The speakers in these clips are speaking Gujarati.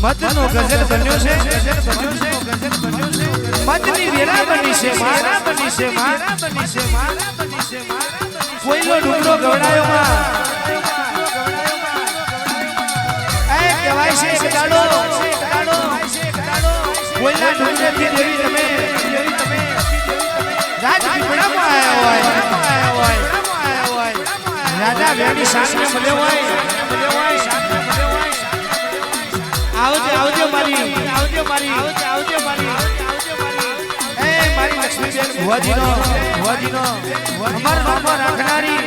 મતનો ગઝલ બન્યો છે મતની વેરા બની છે મારા બની છે મારા બની છે મારા બની છે કોઈનો ડુંગરો ગવડાયો માં એ કહેવાય છે કે દાડો કોઈના ડુંગરેથી દેવી તમે રાજ પીપળામાં આયા હોય રાજા વેણી સામે મળ્યો હોય આવજો મારી એ મારી લક્ષ્મીબેન ભુવાજીનો અમાર નામો રાખનારી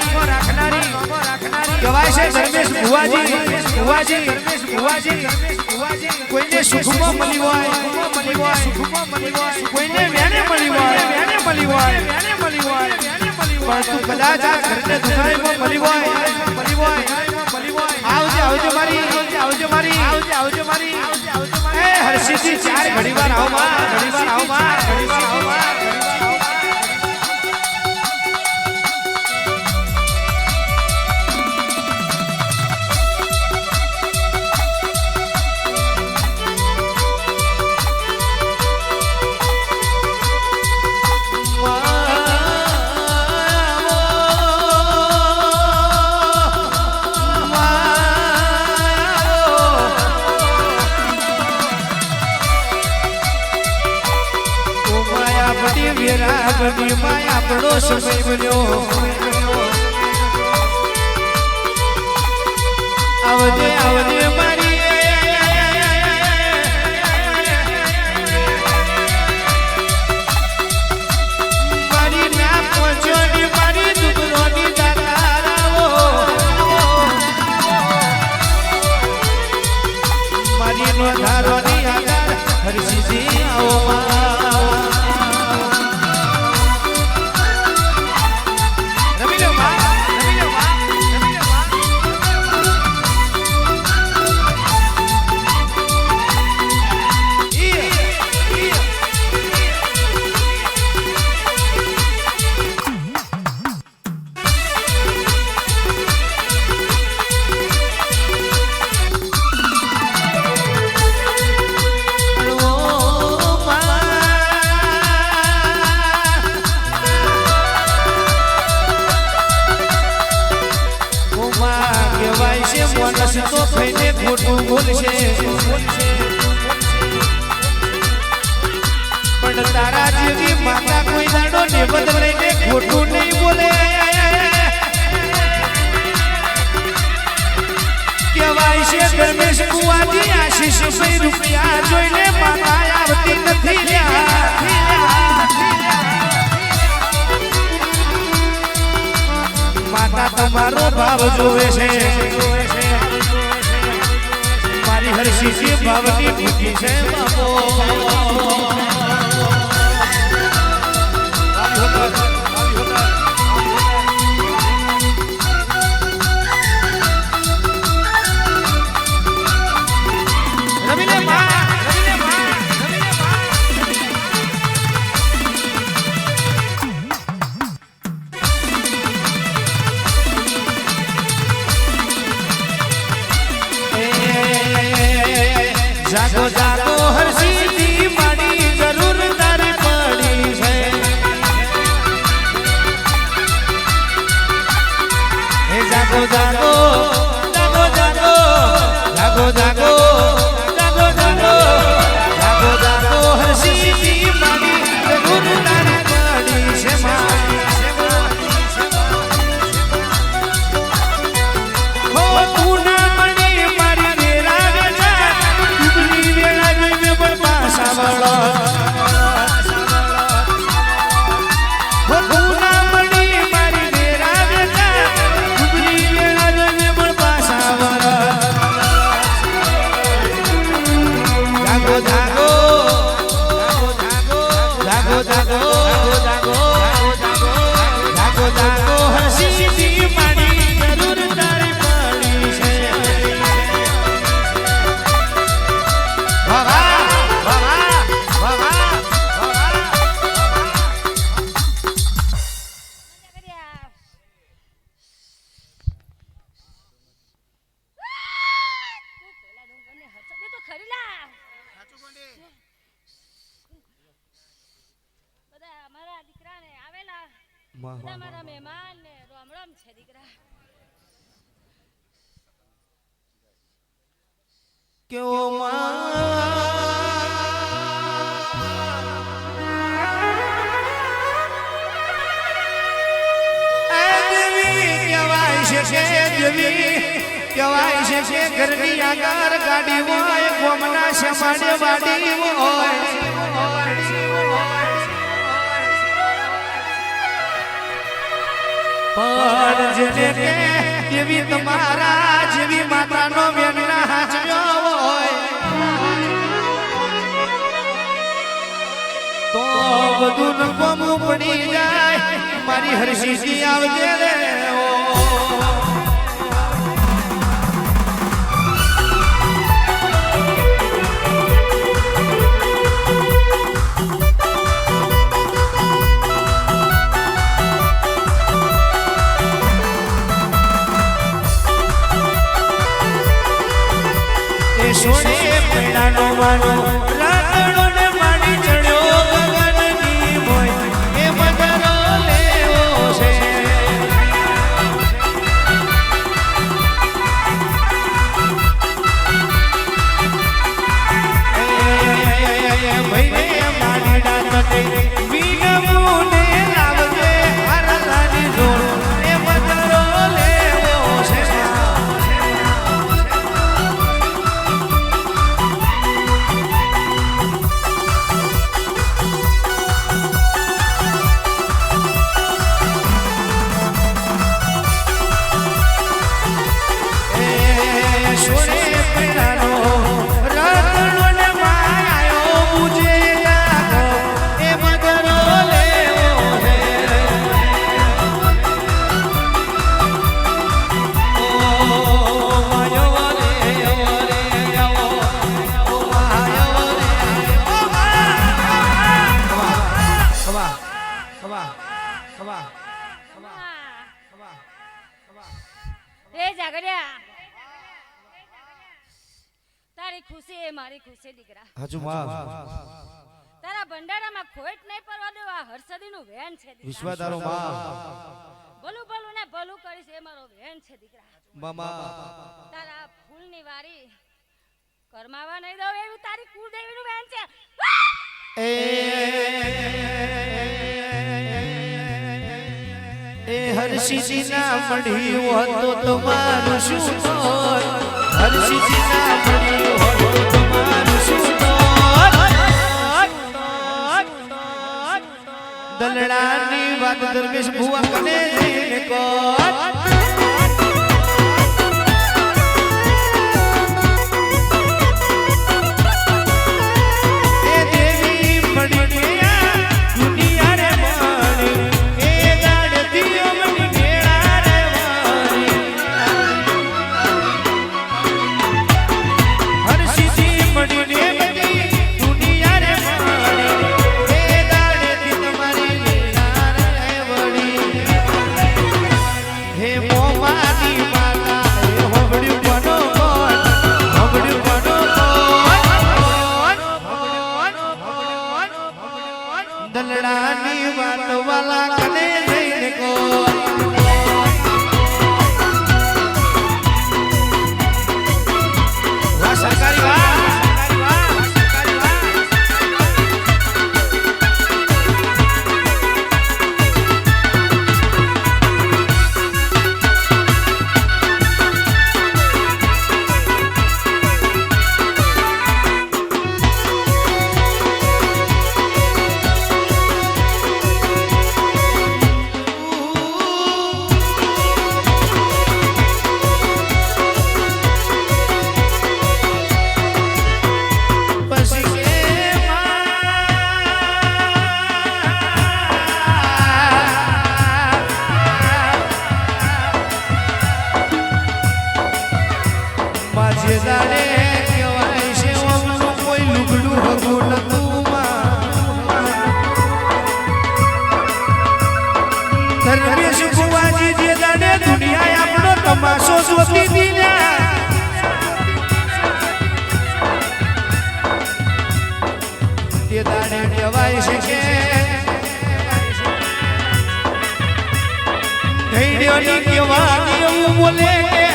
કહેવાય છે ધર્મેશ ભુવાજી કોઈને સુખમાં મળી હોય કોઈને વેણે મળી હોય પણ તું કદાચ આ ઘરને દુખાઈમાં મળી હોય આવજો મારી એ હર્ષિથી ચાર ઘડીવાર આવો માં માયા આપણો સમય બન્યો આવજે મારી ના પહોંચો ની મારી દુબરોની દાતારાઓ મારી નો ધારોની આધાર હરસીજી આવો તો કઈને ખોટું બોલશે પણ તારા જેવી માતા કોઈ દાડો ને બદલાઈને ખોટું નહીં બોલે કહેવાય છે ધર્મેશ કુવાજી આશીષ રૂપિયા જોઈને માતા આવતી નથી માતા તમારો ભાવ જોવે છે મારી હર્ષિજી ભાવની ભૂખી છે બાપો જાગો જાગો હર્ષિજી મારી જરૂર તારી પડી છે હે જાગો જાગો જાગો જાગો જાગો જાગો જાગો જાગો જાગો જાગો હર્ષિજી મારી જરૂર તારી પડી છે હો તું ના મળી મારી વેરા તમારા મહેમાન ને રોમ રોમ છે દીકરા. કેવો કહેવાય છે કે ઘરની આગળ ગાડી હોય ગોમના સમાડે વાડી હોય પણ જેને કે દેવી તમારા જેવી માતાનો બેનના હાચવ્યો હોય તો બધું નકોમું પડી જાય. મારી હરશીજી આવજે રે સોને પેડાનો માનો રાતણો ને માડી ચડ્યો ગગનની મોય એ મદરો લેવો છે. ભાઈને માડી ડાતે વીણમુને લાવજે હરલાની જોડ એ મદરો લેવો છે. તારી ખુશી એ મારી ખુશી દીકરા. હાજુ માં તારા ભંડારામાં ખોટ નહીં પડવા દેવા હરસદીનું વેણ છે દીકરા. વિશ્વાધારો માં ભલું ભલું ને ભલું કરીશ એ મારો વેણ છે દીકરા. મામા તારા ફૂલની વારી કરમાવા નહીં દઉં એવું તારી કુળદેવીનું વેણ છે. એ હરશીજી ના મળી હોતો તમારું શું હોય. હરશીજી ના મળી હોતો તમારું શું હોય. દલડાની વાત દરવેશ ભુવા કને જઈને કોટ દલડાની વાત વાલા કને જઈને કોટ વાહ સરકારી વાહ તમાશો જોતી દીના તે દાડે કહેવાય છે કે પિયરની કેવા એવું બોલે કે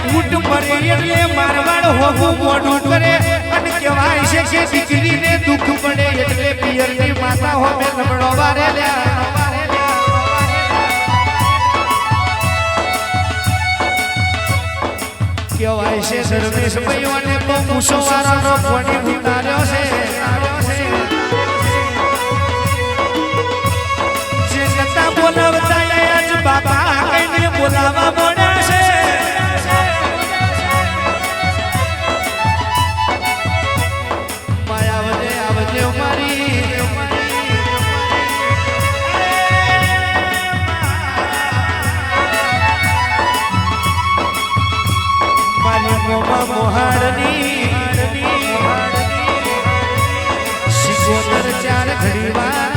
ઊંટ મરે એટલે મારવાડ હોવું મોઢું કરે અને કહેવાય છે કે દીકરીને દુઃખ પડે એટલે પિયરની માતા હોમે લમડો વારે લ્યા કહેવાય છે ધર્મેશ ભાઈઓને તો મુસવારાનો ફોની ઉતાર્યો છે જે નતા બોલાવતા આજ બાબા કઈને બોલાવા પડ્યા છે માયાવદે આવજે મારી મોહાડની શિકોતર ચાર ઘડી વાળો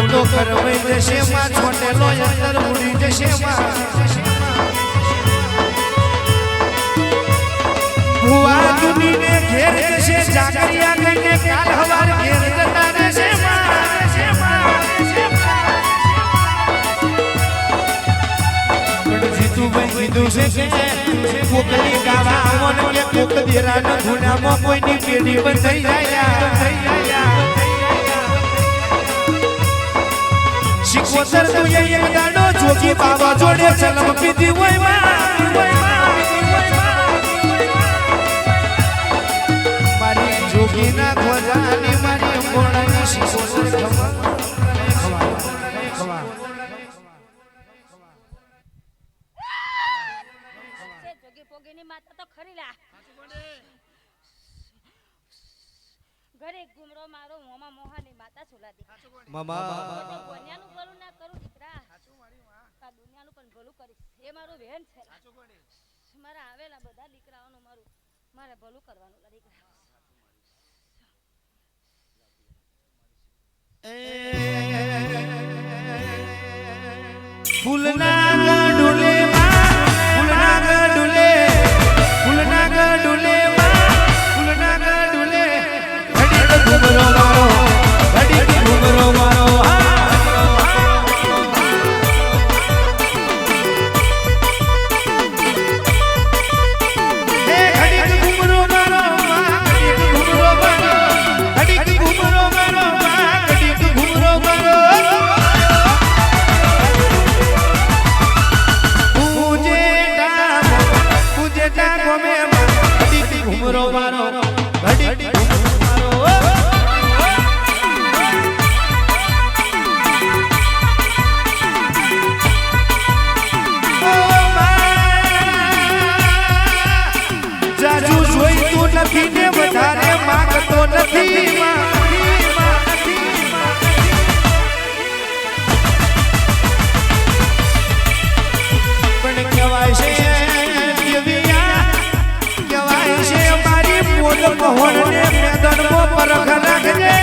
તો કરવાઈ જશે માં છોટેલો અંદર ઉડી જશે માં ભુવા દુનીને ઘેર જશે જાગરિયા કઈને કાલ હવાર ઘેર જતા રહેશે પણ જીતુભાઈ કીધું છે કે કોકલી ગાવા આવન કે કોક દેરાના ધૂણામાં કોઈની પેઢી બંધાઈ જાય શિકોતર તું એક દાડો જોગી બાબા જોડે ચલમ પીધી હોય મારી જોગી ના ખોજાની મારી મોણાની શિકોતર જોગી પોગીની માતા તો ખરી લા ઘરે ગુમરો મારો મોમા મોહાની માતા છોલાદી મામા દુનિયાનું ભલું ના કરું દીકરા આ દુનિયાનું પણ ભલું કરીશ એ મારું વેન છે મારા આવેલા બધા દીકરાઓનું મારે ભલું કરવાનું દીકરા ફૂલના ગડુલે ફૂલના ગડુલે ફૂલના ગડુલે ફૂલના ગડુલે ઘડી ઘુમરો મારો ઘડી ઘુમરો મારો વધારે માંગતો નથી પણ કહેવાય છે કહેવાય છે મારી પોલ પહોળને મેદાનમાં પરખ રાખજે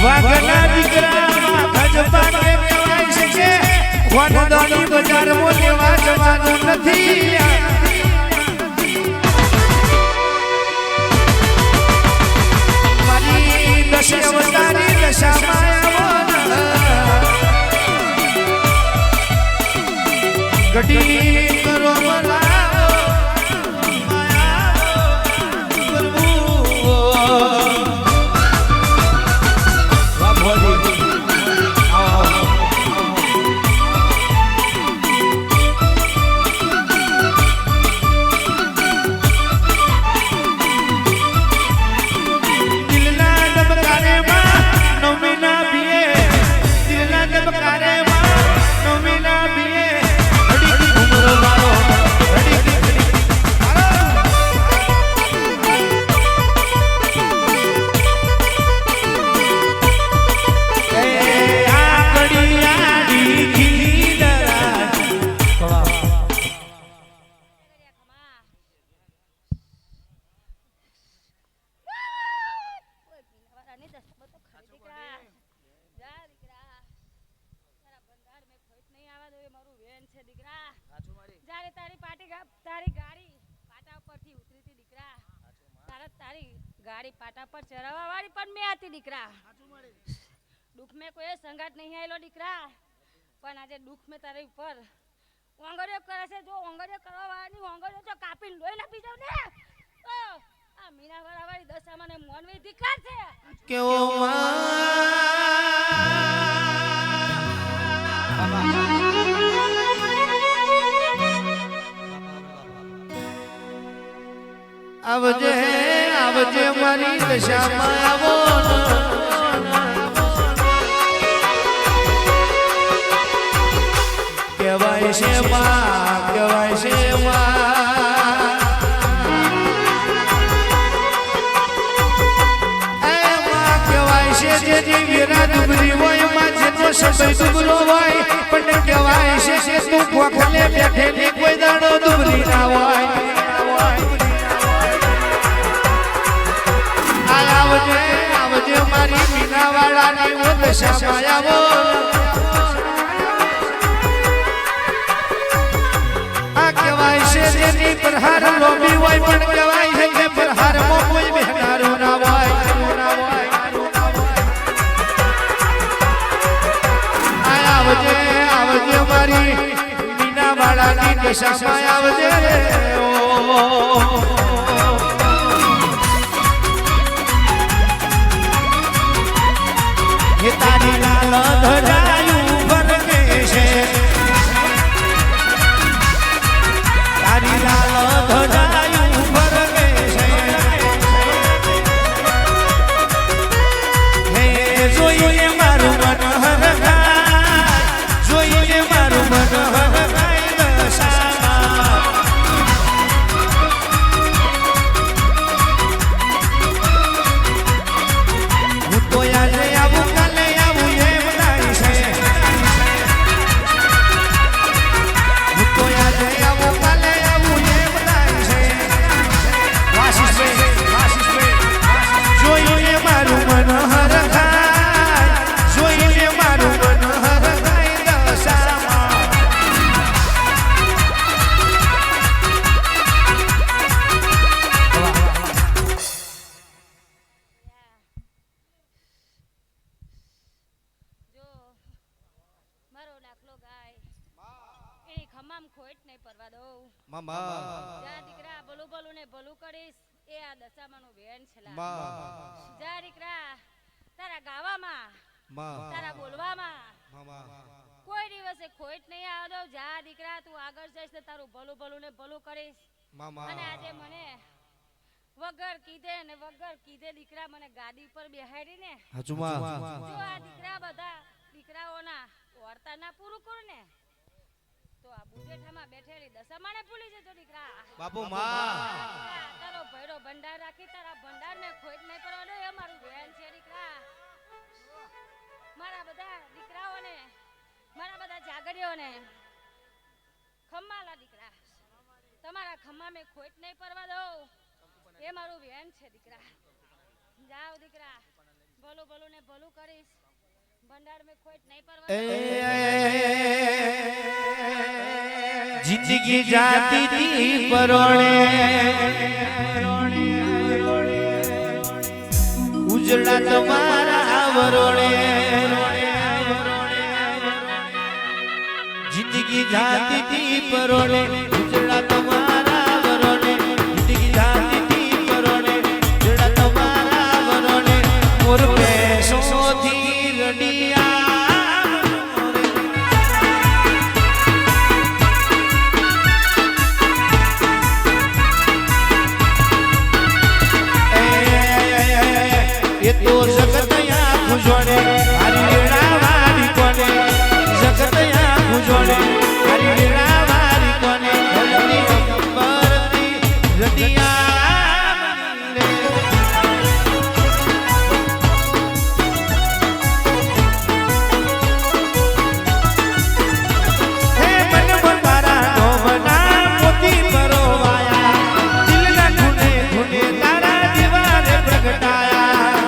વાગના દીકરામાં ભજપા કે કહેવાય છે કે વનદાની બજારમાં લેવા જવાનું નથી મારી દશે અવતારી દશામાં ઘડી કરો બોલાવો દિલના ડબકારે માં નવમીના બીએ દીકરા સાચું મારી જ્યારે તારી તારી ગાડી પાટા પરથી ઉતરી હતી દીકરા તારી ગાડી પાટા પર ચરાવવા વાળી પણ મેં હતી દીકરા સાચું મારી દુઃખ મેં કોઈ સંગાત નહીં આવેલો દીકરા પણ આજે દુઃખ મેં તારી ઉપર ઓંગળીઓ કરે છે જો ઓંગળીઓ કરવા વાળાની ઓંગળીઓ જો કાપીને લોહી નાખી જાવ ને તો આ મીનાવાળા વાળી દશામાં ને મોનવી ધિક્કાર છે કેવો આવજે આવજે મારી દશામાં આવો કહેવાય છે માં કહેવાય છે માં કહેવાય છે જેની વીરા ડુબરી હોય માં જેનો સમય ડુબરો હોય પણ કહેવાય છે કે તું ખોખલે બેઠેલી કોઈ દાડો ડુબરી ના હોય આવજે આવજે મારી મીનાવાળાની ઓ દશામાં આવો આ કહેવાય છે જેની પ્રહાર લોભી હોય પણ કહેવાય છે કે પ્રહારમાં કોઈ બેહનારો ના હોય આવજે આવજે મારી મીનાવાળાની દશામાં આવજે હે તારી લાલ ધરાયું ભરકે છે તારી લાલ ધરાયું ભરકે છે હે જોઈને મારું મન હરખાય જોઈને મારું મન હરખાય દશામાં હું તો આજે આવું કાલે આવું એમ થાય છે હું તો આજે આવું કાલે આવું એમ થાય છે જોઈને મારું મન હરખાય જોઈને મારું મન હરખાય દશામાં જો મારો દાખલો ગાય એની ખમામ ખોટ નહીં પરવા દઉં જા દીકરા ભલું ભલું ને ભલું કરીશ એ આ દશામાંનું વેણ છે જા દીકરા તારા ગાવામાં તારા બોલવામાં કોઈ દિવસે ખોટ નહીં આવતો જા દીકરા તું આગળ જઈશ ને તારું ભલું ભલું ને ભલું કરીશ અને આજે મને વગર કીધે ને વગર કીધે દીકરા મને ગાદી પર બેહાડીને જો આ દીકરા બધા દીકરાઓના વાર્તા ના પૂરું કરું ને તો આ બુજેઠામાં બેઠેલી દશામાને ભૂલી જજો દીકરા બાપુ તારો ભૈરો ભંડાર રાખી તારા ભંડારને ખોટ નહીં પડવા દે એ મારું વેણ છે દીકરા મારા બધા દીકરાઓને મારા બધા જાગરીઓને ખમ્માલા દીકરા તમારા ખમ્મા મેં ખોટ નહીં પડવા દઉં એ મારું વેણ છે દીકરા જાઓ દીકરા ભલું ભલું ને ભલું કરીશ ભંડાર મેં ખોટ નહીં પડવા જિંદગી જાતી તી પરોણે ઉજળા તમારા વરોણે જિંદગી જાતી તી પરોણે ઉજળા તમારા વરોણે જિંદગી જાતી તી પરોણે ઉજળા તમારા વરોણે મોર પેશોથી રડિયા એ તો જગત યા જોડે હરી વેળા વાળી કોને જગત યા જોડે હરી વેળા વાળી કોને ધરતી અંબરથી રડિયા હે મન મારા નો મના મોતી પરોવાયા દિલના ખૂણે ખૂણે તારા દીવારે પ્રગટાયા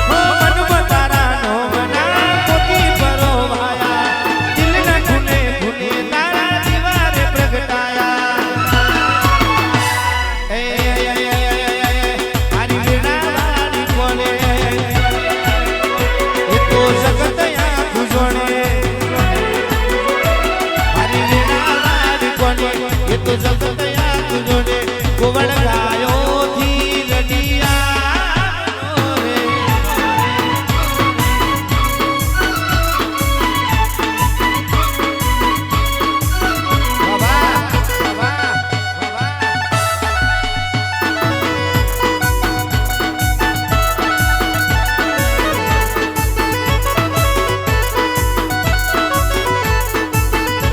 હો મન તારા નો મના મોતી પરોવાયા ગાયોથી રડિયા રે બાબા બાબા બાબા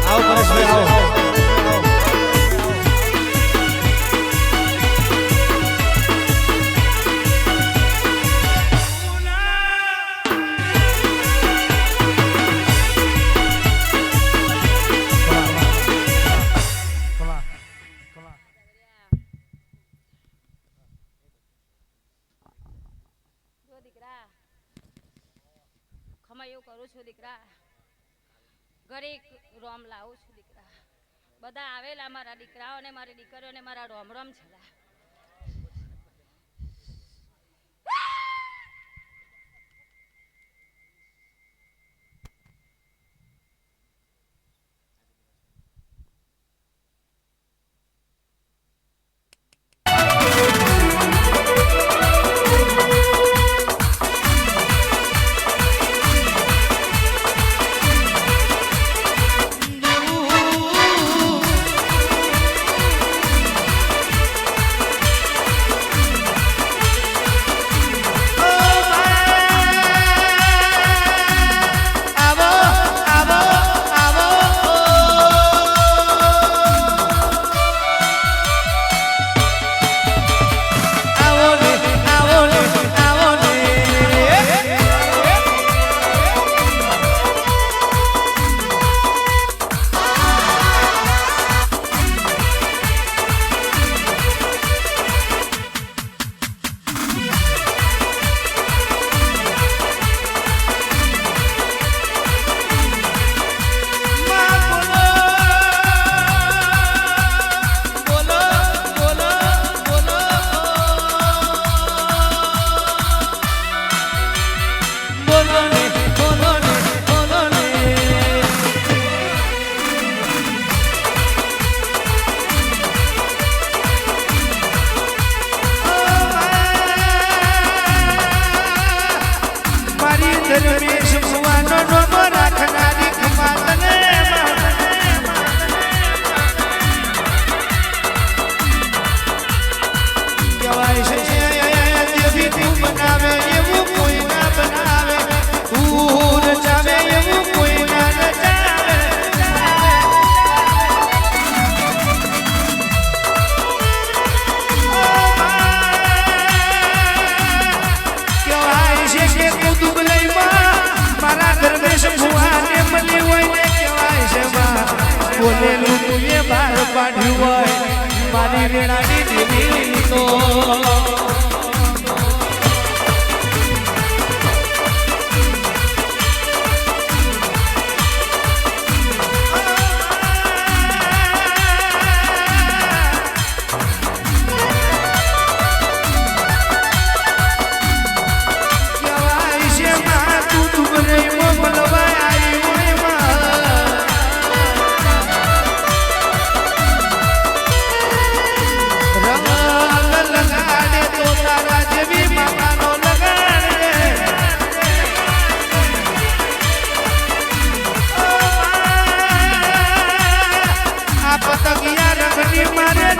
આવો પરેશભાઈ આવો જો દીકરા ખમા એવું કરું છું દીકરા ઘરે એક રોમ લાવું છું દીકરા બધા આવેલા મારા દીકરાઓ અને મારી દીકરીઓને મારા રોમ રોમ છેલા બોલેલું તુએ બાર પાડ્યું હોય મારી વેણાની દેવી તો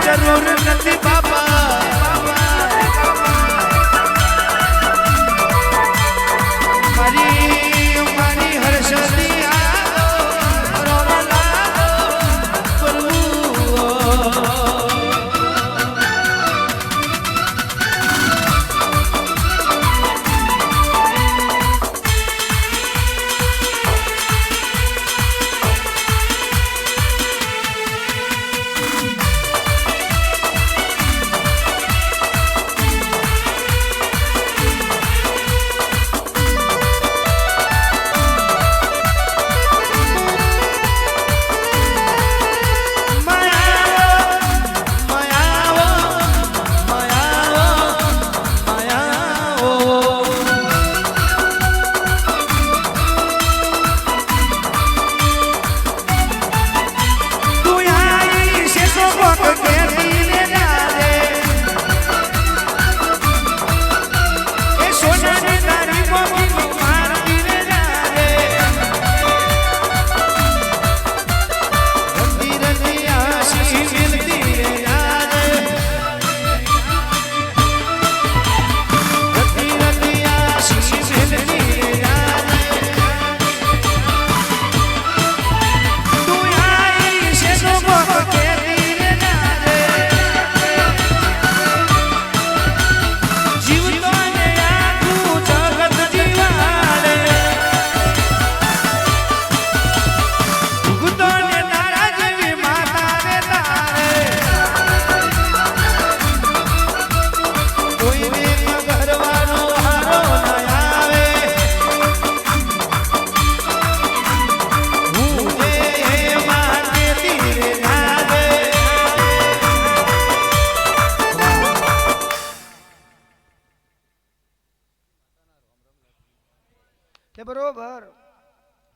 જરૂર નથી બાપા મારી મારી હર્ષદી બરોબર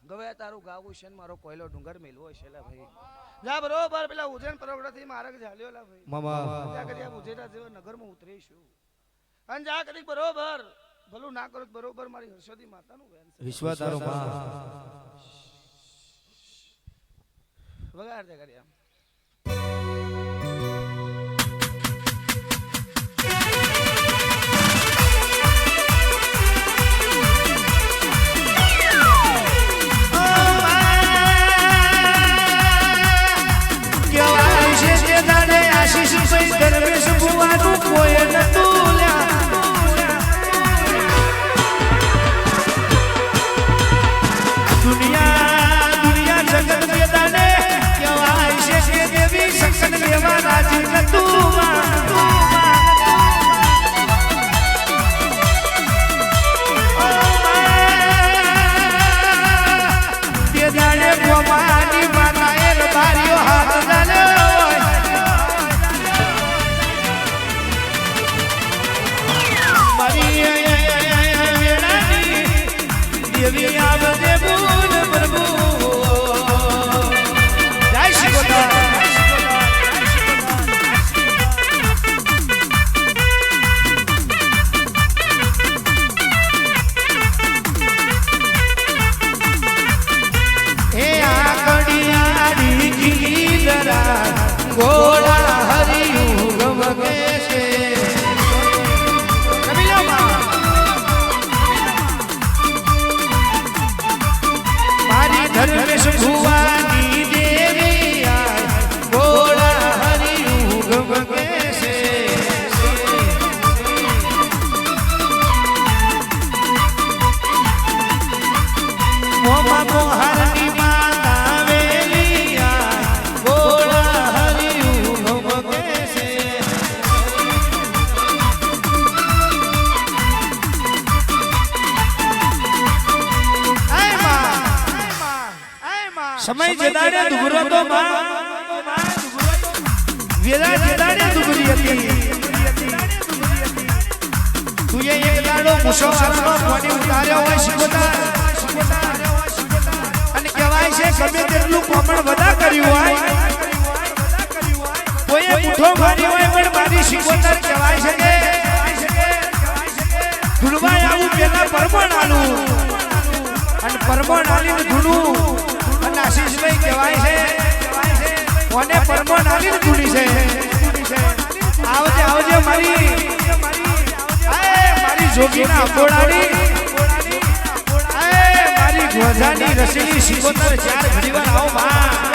ગવે તારું ગાવું છે ને મારો કોયલો ડુંગર મેલવો છે લા ભાઈ જા બરોબર પેલા ઉજ્જૈન પરોગડાથી માર્ગ ઝાલ્યો લા ભાઈ મામા જા કરી આ ઉજ્જૈના જેવા નગરમાં ઉતરીશું અને જા કરી બરોબર ભલું ના કરો તો બરોબર મારી હર્ષોદી માતાનું વેન છે વિશ્વ તારો માં વગાડ દે કરી આમ સમય જદાડે દુગરો તો માં વેલા જદાડે દુગરી હતી તુએ એક દાડો મુસલમાનમાં કોની ઉતાર્યો હોય શિકોતા અને કહેવાય છે ગમે તેટલું કોમણ વડા કર્યું હોય કોઈએ મુઠો મારી હોય પણ મારી શિકોતર કહેવાય છે કે ધૂળવાય આવું પેલા પરમણ આલું અને પરમણ આલીને ધૂળું આશીષભાઈ કહેવાય છે કોને પરમણ આલીને ધૂળી છે આવજે આવજે મારી જોગીના અકોડાની મારી ગોજાની રસીલી શિકોતર ચાર ઘડીવાર આવો માં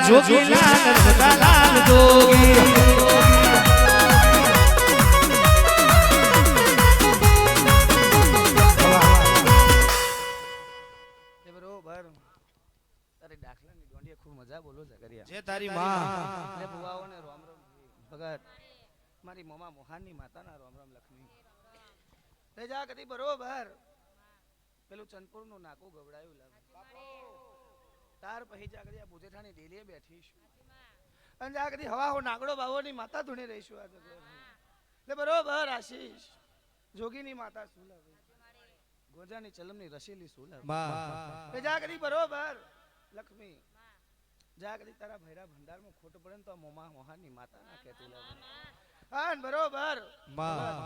જોગી લાલ બધા લાલ જોગી બરોબર તારી દાખલાની ગોંડીએ ખૂબ મજા બોલો છે કર્યા જે તારી માં લે ભુવાઓને રામ રામ ભગત મારી મોમા મોહાનની માતાના રામ રામ લક્ષ્મી તે જા કદી બરોબર પેલું ચંદપુરનું નાકું ગવડાયું લાવ તાર પછી જાગડી બુજેઠાની ડેલીએ બેઠીશું અને જાગડી હવા હો નાગડો બાવોની માતા ધૂણી રહીશું આ એટલે બરોબર આશીષ જોગીની માતા શું લાવે ગોજાની ચલમની રસીલી શું લાવે જાગડી બરોબર લક્ષ્મી જાગડી તારા ભૈરા ભંડારમાં ખોટ પડે ને તો મોમા મોહાની માતા ના કહેતી લાવે હા બરોબર માં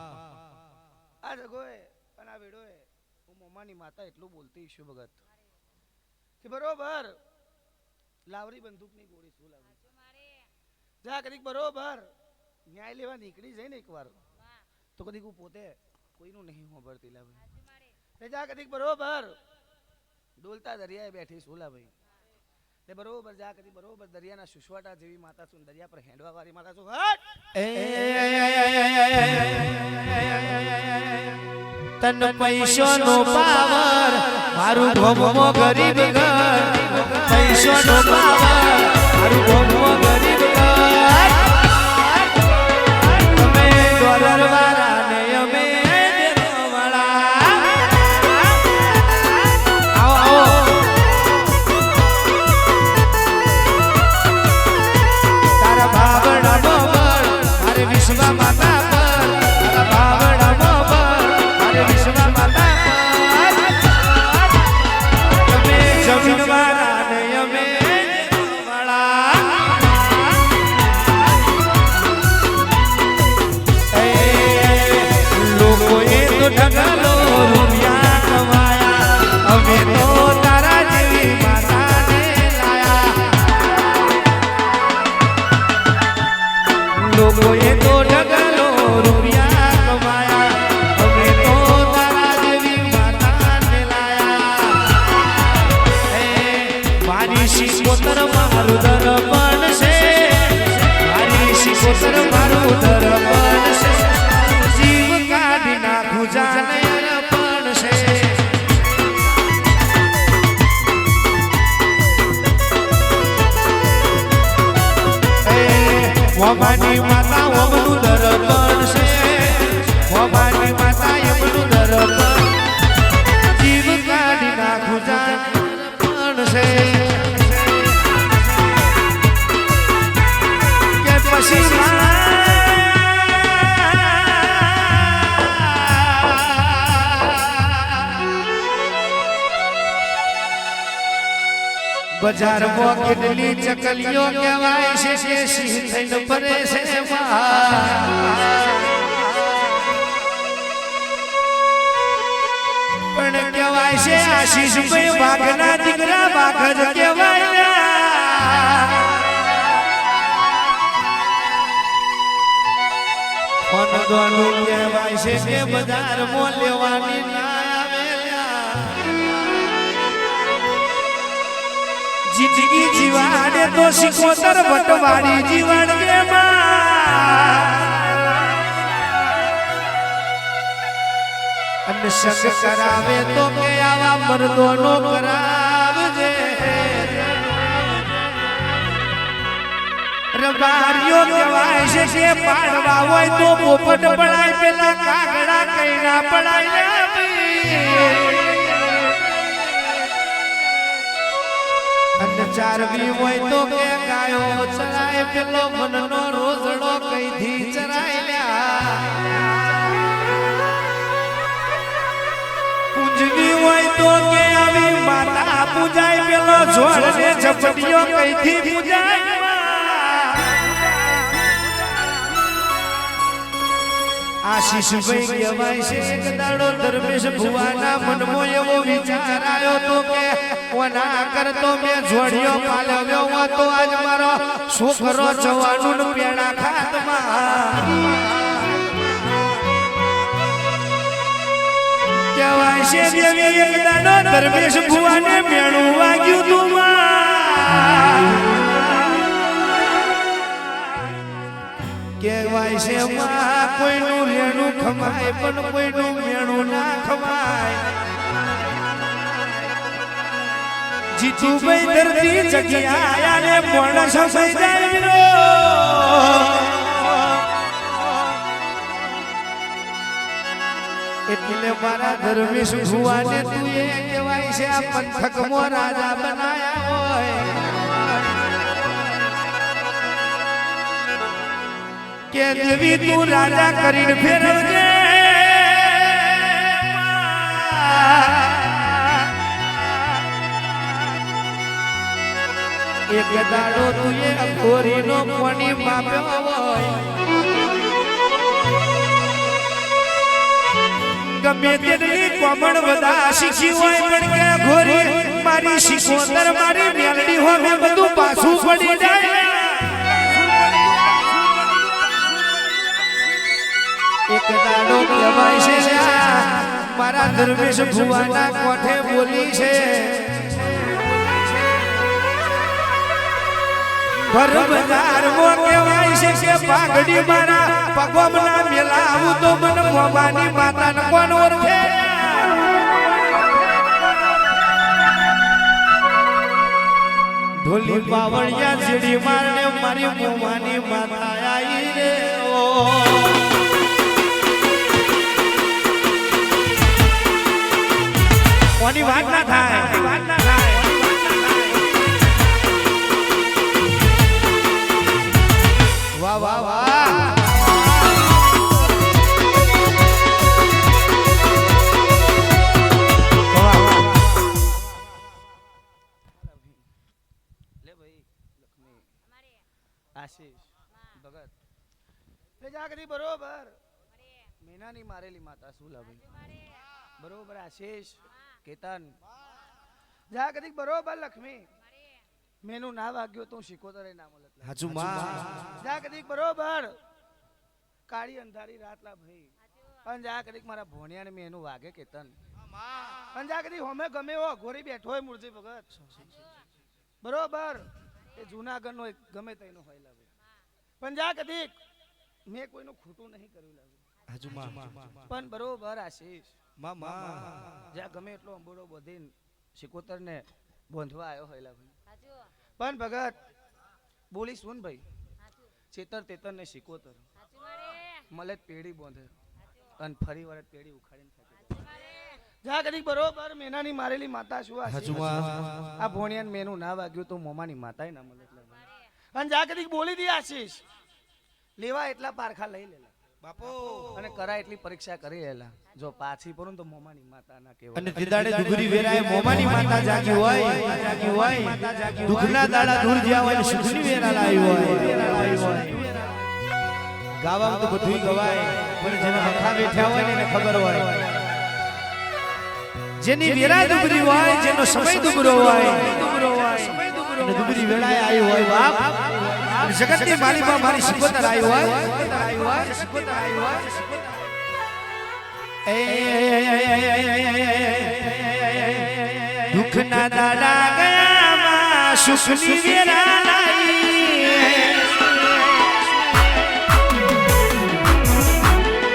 આ જગોએ અને આ વેડોએ હું મોમાની માતા એટલું બોલતી છું ભગત કે બરોબર લાવરી બંદૂકની ગોળી શું લાવરી સાચું મારે જા કદીક બરોબર ન્યાય લેવા નીકળી જાય ને એકવાર વાહ તો કદીક હું પોતે કોઈનું નહીં હોંભળતી લાવરી સાચું મારે તે જા કદીક બરોબર ડોલતા દરિયાએ બેઠી શું લાવરી તે બરોબર જા કદી બરોબર દરિયાના સુસવાટા જેવી માતા છું દરિયા પર હેંડવા વાળી માતા છું હટ તન પૈસો નો પાવર મારું ભોમો ગરીબ ઘર પૈસો નો પાવર મારું ભોમો ગરીબ ઘર તમે ડોલર વાળા ને અમે દેનો વાળા આવો આવો તારા ભાવડા નો બળ મારે વિશ્વ માતા પર તારા ભાવડા નો બળ મારે વિશ્વ માતા પર તમે જમીન વાળા ને અમે વાળા લોકોએ તો ઢગલો રૂપિયા કમાયા અમે તો તારા જેવી માતાને લાયા લોકોએ તો ઢગલો રૂપિયા કમાયા અમે તો તારા જેવી માતાને લાયા મારી શિકોતર મારું દર્પણ છે મારી શિકોતર મારું દર્પણ છે જીવ કાઢી નાખું જાને અર્પણ છે વમાની માતા વમનું દર્પણ છે વમાની માતા એમનું દર્પણ જીવ કાઢી નાખું જાને અર્પણ છે કે પછી બજારમાં કેટલી ચકલીઓ કહેવાય છે કે સિંહ થઈને ફરે છે પણ કહેવાય છે આશીષભાઈ વાઘના દીકરા વાઘ જ કહેવાય ફોનદોનું કહેવાય છે કે બજારમાં લેવાની ના જિંદગી જીવાડે તો સિકોતર વટવાડી જીવાડે અને સંગ કરાવે તો કે આવા મર્દોનો કરાવજે રબારીઓ કહેવાય છે કે પાડવા હોય તો પોપટ પડાય પેલા કાગડા કઈ ના પડાય અને ચારવી હોય તો કે ગાયો ચરાય પેલો મનનો રોજડો કઈથી ચરાય લ્યા પૂજવી હોય તો કે આવી માતા પૂજાય પેલો જોડ ને ઝપટીઓ કઈથી પૂજાય આશીષભાઈ કહેવાય છે એક દાડો ધર્મેશ ભુવાના મનમાં એવો વિચાર આવ્યો તો કે કોના કરતો મેં જોડિયો પાલવ્યો હોત તો આજ મારો છોકરો જવાનું પેડા ખાતમાં કહેવાય છે દેવી એક દાડો ધર્મેશ ભુવાને મેણું વાગ્યું તું કહેવાય છે કોઈનું લેણું ખમાય પણ કોઈનું મેણું ના ખમાય જીતુભાઈ ધરતી જગ્યા આયા ને માણસ થઈ જાય એટલે મારા ધર્મેશ ભુવાને તું એ કહેવાય છે આ પંથકમાં રાજા બનાયા હોય કે દેવી તું રાજા કરીને ફેરવજે એક દાડો તું એ ગોરીનો કોણી માપ્યો હોય ગમે તેટલી કોમણ બધા શીખી હોય પણ કે ઘોરી મારી શીખોતર મારી મેલડી હોય બધું પાછું પડી જાય એક દાડો કહેવાય છે મારા ધર્મેશ ભુવાના કોઠે બોલી છે ભરબજારમાં કહેવાય છે કે પાઘડી મારા પગોમના મેલા આવું તો મને મોમાની માતાને કોણ ઓળખે ઢોલી બાવળિયા ચીડી મારને મારી મોમાની માતા આવી રે ઓ કોની વાત ના થાય વાત ના થાય વાહ વાહ વાહ લે ભાઈ લક્ષ્મી આશીષ ભગત લે જા કદી બરોબર મેનાની મારેલી માતા શું લા ભાઈ બરોબર આશીષ કેતન જા કદી બરોબર લક્ષ્મી મેનું ના વાગ્યો તો શીખોતરે ના મળત હાચુ માં જા કદી બરોબર કાળી અંધારી રાત લા ભાઈ પણ જા કદી મારા ભોણિયાને મેનું વાગે કેતન પણ જા કદી હોમે ગમે હો ઘોરી બેઠો હોય મૂર્તિ ભગત બરોબર એ જૂનાગઢનો એક ગમે તેનો હોય લા ભાઈ પણ જા કદી મેં કોઈનું ખોટું નહીં કર્યું લા હાચુ માં પણ બરોબર આશીષ મામા જ્યાં ગમે એટલો અંબોડો બધીને શિકોતર ને બોંધવા આવ્યો હોય લા ભાઈ પણ ભગત બોલી સુન ભાઈ ચેતર તેતર ને શિકોતર મળે પેડી બોંધે અને ફરી વાર પેડી ઉખાડીને જા કદી બરોબર મેનાની મારેલી માતા શું આ ભોણિયાને મેનું ના વાગ્યું તો મોમાની માતાય ના મળે અને જા કદી બોલી દી આશીષ લેવા એટલા પારખા લઈ લેલા બાપો અને કરા એટલી પરીક્ષા કરી લેલા જો પાછી પરું તો મોમાની માતા ના કહેવાય અને દિદાડે દુગરી વેરાય મોમાની માતા જાગી હોય દુખના દાડા દૂર જ્યાં હોય સુખની વેરા લાવી હોય ગાવામાં તો બધું ગવાય પણ જેને હખા બેઠા હોય ને એને ખબર હોય જેની વેરા દુગરી હોય જેનો સમય દુગરો હોય અને દુગરી વેળાએ આવી હોય બાપ જગતની માલિકા મારી શિકોતર આવી હોય દુખના દાડા ગયામાં સુખની વેરા લાવી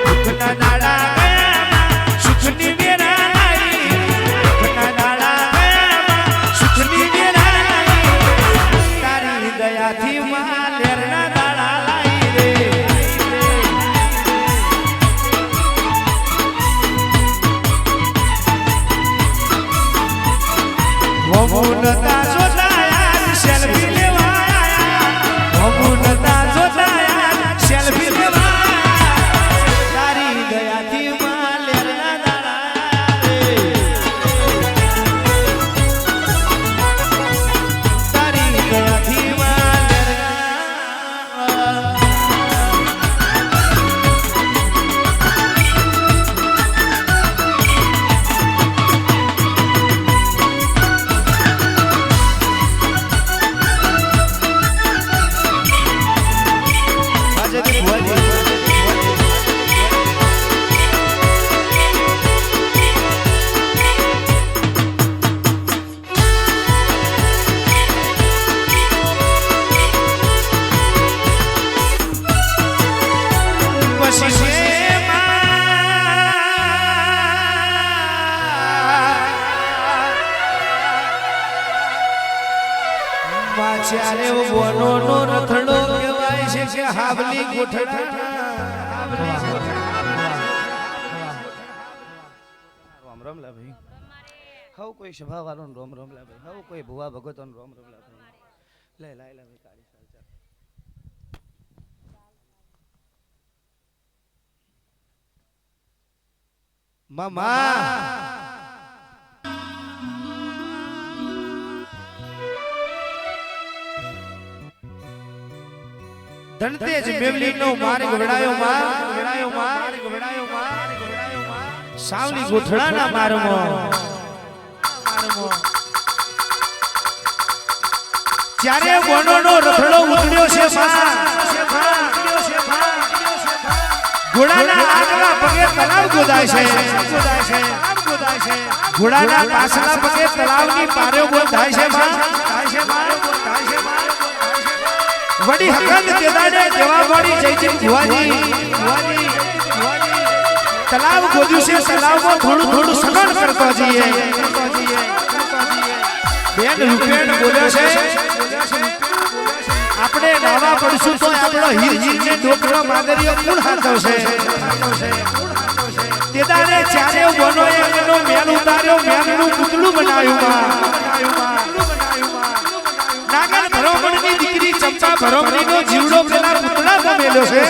દુખના દાડા ગયામાં સુખની વેરા લાવી દુખના દાડા ગયામાં સુખની વેરા લાવી તારી દયાથી માં લેરના દાડા લાવી રે ભમુનતા જોડાયા સેલ્ફી લેવાયા ભમુનતા જોડાયા સેલ્ફી લેવાયા તારી દયાથી માં લેરના દાડા રે તારી દયાથી માં લેરના ચારે વનો નો રથડો કહેવાય છે કે હાવલી ગોઠડા રામ રામ લા ભાઈ હવ કોઈ સભા વાળો રામ રામ લા ભાઈ હવ કોઈ ભુવા ભગતો રામ રામ લા ભાઈ લે લાય લા ભાઈ કાળી સાલ ચાલ મામા ધનતેજ મેવલી નો માર્ગ વડાયો માર્ગ સાવલી ગોઠડાના મારમાં જ્યારે વનોનો રથડો ઉતર્યો છે ઘોડાના આગલા પગે તલાવ ગોદાય છે ઘોડાના પાછલા પગે તલાવની પારે ગોદાય છે વડી હકત તેદાને જવાબવાળી જયજી ભુવાજી તલાવ ગોદ્યું છે તલાવમાં થોડું સગન કરતો જઈએ બેન રૂપેણ બોલ્યો છે આપણે ડાવા પડશું તો આપણો હીરજીને ડોકરો માદરીઓ કોણ હાથવશે તેદાને ચારે બનોએ એનો મેલ ઉતાર્યો મેલનું પુતળું બનાવ્યું નાગર ભરોમણની દીકરી ચંપા ભરોમણીનો જીવડો પેલા પુતળામાં મેલ્યો છે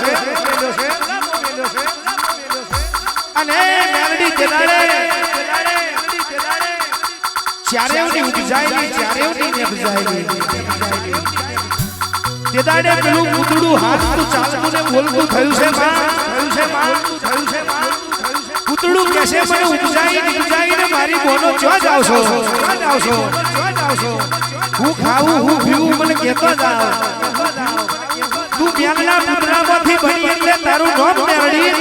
અને મેલડી તેદાને ચારેવની ઉપજાયેલી ચારેવની નેપજાયેલી તેદાડે પેલું પુતળું હાથતું ચાલતું ને બોલતું થયું છે પુતળું કહેશે મને ઉપજાઈને મારી બોનો ચો જાવશો હું ખાવું હું પીવું મને કહેતો જાવ તું મેલના પુતળામાંથી બની એટલે તારું નામ મેરડી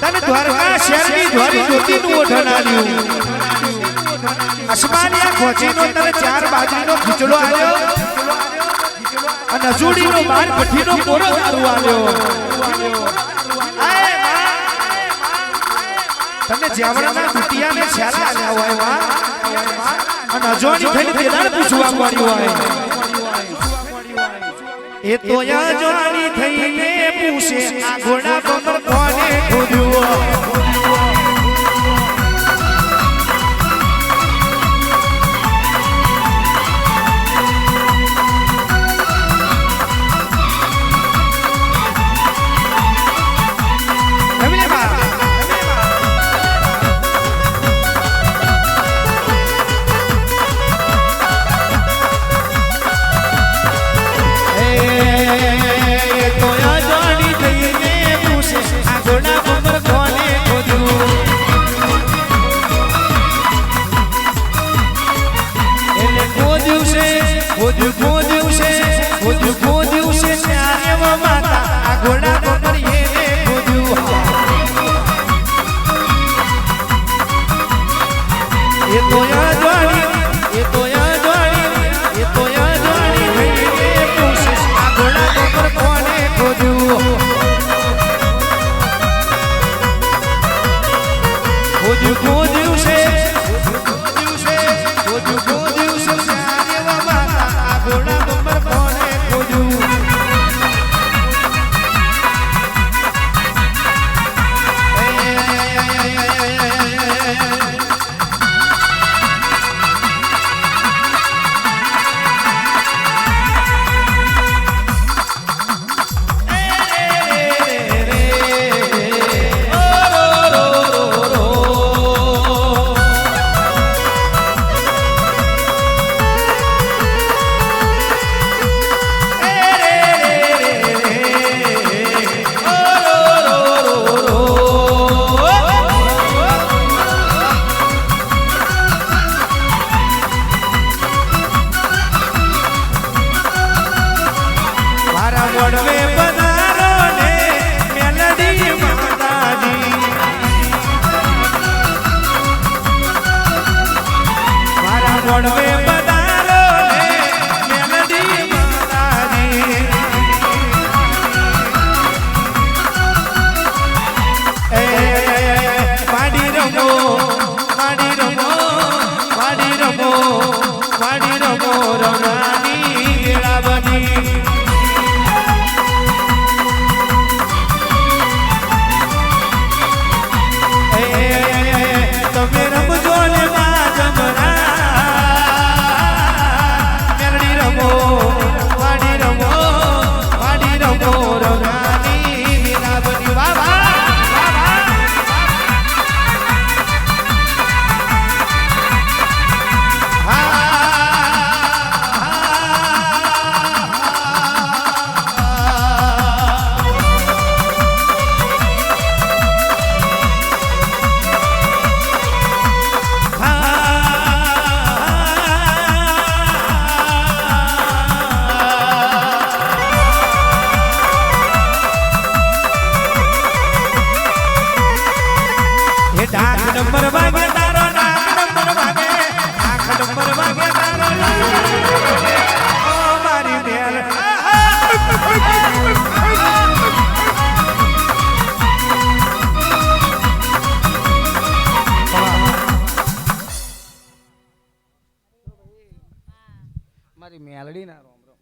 તને દ્વારકા શહેરની દ્વારી જ્યોતિનું ઓઢણ આલ્યું અસમાનિયા ખોચીનો તને ચાર બાજરીનો ખીચડો આલ્યો અને અજુડીનો બાર ભઠ્ઠીનો કોરો દારૂ આલ્યો તને જેવડાના દુટિયાને છેલા આલ્યા હોય અને અજોણી થઈને તેદાર પૂછવા પડ્યું હોય એ તો અજોણી થઈને પૂછે આ ઘોડા બમર કોને ખોદ્યું ડંબર વાગે તારો નાક ડંબર વાગે આખ ડંબર વાગે તારો ઓ મારી મેલ મારી મેલડી ના રોમ રોમ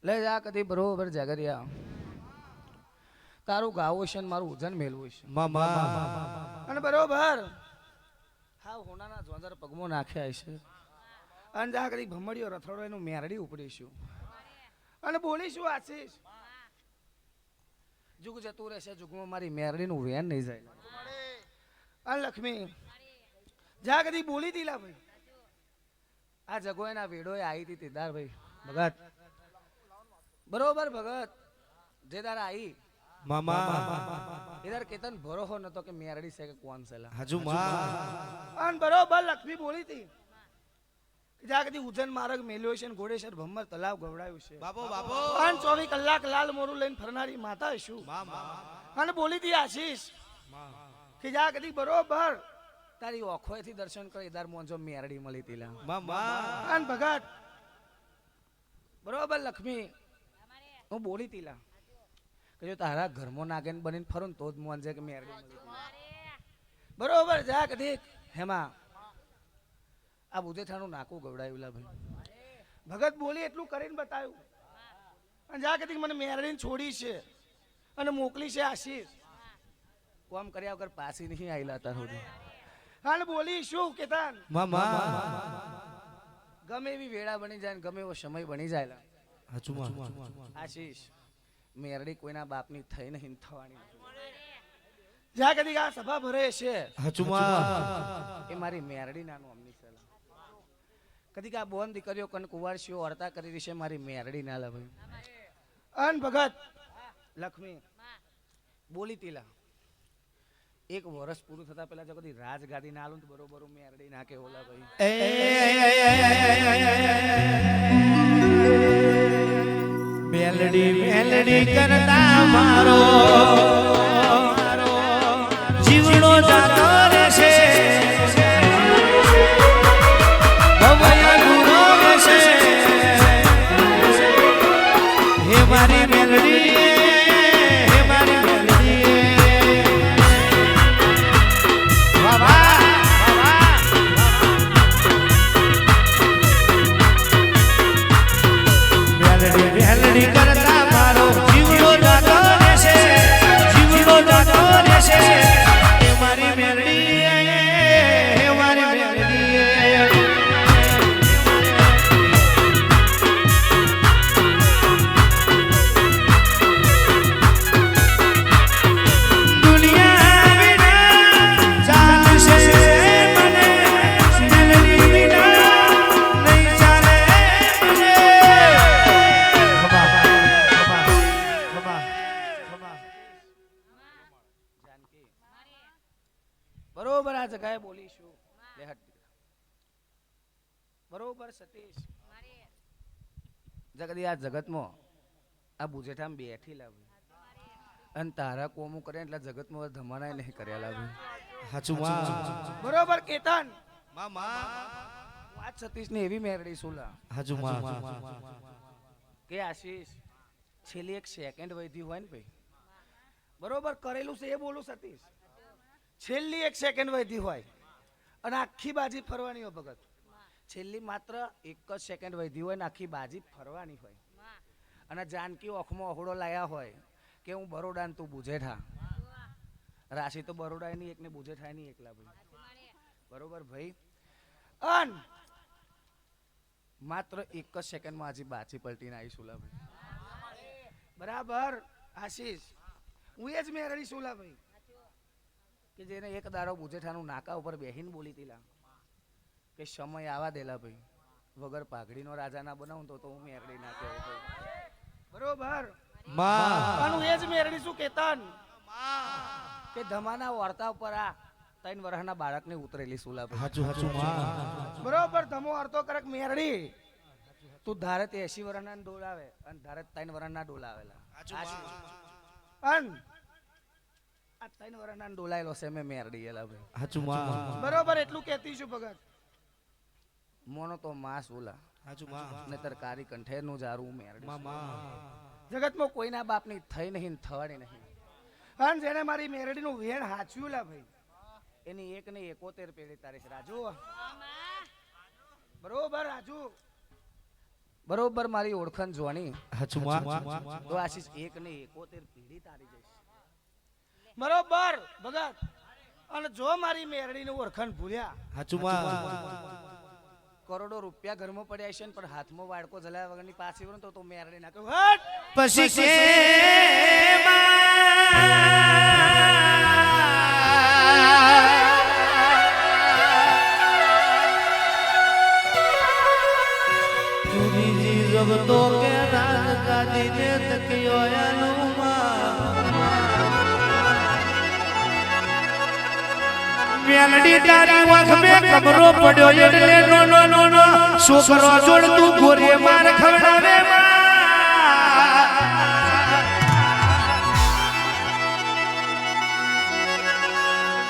લઈ જા કદી બરોબર જાગરિયા તારું ગાવું છે ને મારું ઉજન મેલવું છે મામા અને બરોબર હા હોનાના જોંદર પગમાં નાખ્યા છે અને જા કદી ભમડીઓ રથડો એનું મેરડી ઉપડીશું અને બોલીશું આશીષ જુગ જતું રહેશે જુગમાં મારી મેરડીનું વેન નહીં જાય અને લક્ષ્મી જા કદી બોલી દીલા ભાઈ આ જગોયના વેડોએ આવી હતી તેદાર ભાઈ ભગત બરોબર ભગત જે તારા આવી મામા એદાર કેતન ભરોહો નતો કે મેરડી છે કે કોણ છે લા. હજુ માં અને બરોબર લક્ષ્મી બોલી હતી જ્યાં કદી ઉજન માર્ગ મેલ્યો છે ને ઘોડેશ્વર ભમ્મર તલાવ ગવડાયું છે બાબો બાબો અને 24 કલાક લાલ મોરું લઈને ફરનારી માતા છું અને બોલી હતી આશીષ કે જ્યાં કદી બરોબર તારી ઓખોએથી દર્શન કરી તાર મોંજો મેરડી મળી તીલા મામા અને ભગત બરોબર લક્ષ્મી હું બોલી તીલા કે જો તારા ઘરમાં નાગેન બનીને ફરું તો જ મોંજે કે મેરડી મળી તીલા બરોબર જા કદી હેમાં આ બુધેઠાનું નાકું ગવડાયું લા ભાઈ ભગત બોલી એટલું કરીને બતાવ્યું અને જા કદી મને મેરડીને છોડી છે અને મોકલી છે આશીષ કોમ કર્યા વગર પાછી નહીં આવેલા તાર સુધી અને બોલી શું કેતાન મામા ગમે એવી વેળા બની જાય ને ગમે એવો સમય બની જાય હજુ માં આશીષ મેરડી કોઈના બાપની થઈ નહીં થવાની જ્યાં કદી આ સભા ભરે છે હજુ માં એ મારી મેરડી નાનું અમની સલાહ કદી આ બોન દીકરીઓ કન કુંવારસીઓ વર્તા કરી રહી છે મારી મેરડી ના લા ભાઈ અન ભગત લક્ષ્મી બોલી તીલા એક વર્ષ પૂરું થતા પહેલા જો કદી રાજગાદી ના આલું તો બરોબર મેરડી નાખે ઓલા ભાઈ મેલડી મેલડી કરતા મારો જીવડો જાતો રહેશે ભવયનો રહેશે હે મારી મેલડી હે મારી મેલડી બાબા મેલડી મેલડી કરતા મારો જીવડો જાતો રહેશે જીવડો જાતો રહેશે હે મારી મેલડી હે મારી મેલડી દુનિયા વિના ચાલશે મને મેલડી વિના નહીં ચાલે મને જાનકી બરોબર આ જગાએ બોલીશું લે હટ દીકરા. બરોબર સતીશ જગદી આ જગતમાં આ બુજેઠામ બેઠી લાવી અને તારા કોમું કરે એટલે જગતમાં ધમાના નહીં કર્યા લાવી હાચું માં બરોબર કેતન મામા વાત સતીશ ને એવી મેરડી સુલા હાચું માં કે આશીષ છેલ્લી એક સેકન્ડ વધી હોય ને ભાઈ બરોબર કરેલું છે એ બોલું સતીશ છેલ્લી એક સેકન્ડ વધી હોય અને આખી બાજી ફરવાની હોય ભગત છેલ્લી માત્ર એક જ સેકન્ડ વધી હોય ને આખી બાજી ફરવાની હોય અને જાનકી ઓખમાં ઓહળો લાયા હોય કે હું બરોડા તું બુજેઠા રાશિ તો બરોડા ની એક ને બુજેઠા ની એકલા ભાઈ બરોબર ભાઈ અન માત્ર એક જ સેકન્ડમાં આજે બાજી પલટીને આવી સુલા ભાઈ બરાબર આશીષ હું એ જ મેરડી સુલા ભાઈ કે જેને એક દાડો બુજેઠાનું નાકા ઉપર બેહીને બોલી તીલા કે સમય આવા દેલા ભાઈ વગર પાઘડીનો રાજા ના બનાવું તો હું મેરડી ના કહેવું ભાઈ બરોબર માં પણ એ જ મેરડી શું કેતન કે ધમાના વાર્તા ઉપર આ 3 વર્ષના બાળકને ઉતરેલી સુલા ભાઈ હાચું હાચું માં બરોબર ધમો અર્થો કરક મેરડી તું ધારે 80 વર્ષના ડોલ આવે અને ધારે 3 વર્ષના ડોલ આવેલા અન આ 3 વર્ષના ડોલાયેલો છે મેં મેરડી એલા ભાઈ હાચું માં બરોબર એટલું કહેતી છું ભગત મોનો તો માસ ઓલા હાચું માં નતર કારી કંઠેરનું જારું મેરડી માં જગતમાં કોઈના બાપની થઈ નહીં ને થવાની નહીં અને જેને મારી મેરડીનું વેણ હાચ્યું લા ભાઈ એની 1 ને 71 પેઢી તારીખ રાજુ બરોબર રાજુ બરોબર મારી ઓળખાણ જોવાની હાચું માં તો આશીષ 1 ને 71 પેઢી તારી જઈશ બરોબર ભગત અને જો મારી મેરડીનું ઓળખાણ ભૂલ્યા હાચું માં કરોડો રૂપિયા ઘરમાં પડ્યા છે ને પણ હાથમાં વાડકો જલાયા વગરની પાછી વળે તો મેરડી નાખે હટ પછી કે તુરીજી જગતો કે રાજ ગાદીને તકિયો મેલડી તારી વાખ મે કમરો પડ્યો એટલે નો નો નો નો છોકરો જોડ તું ગોરે માર ખવડાવે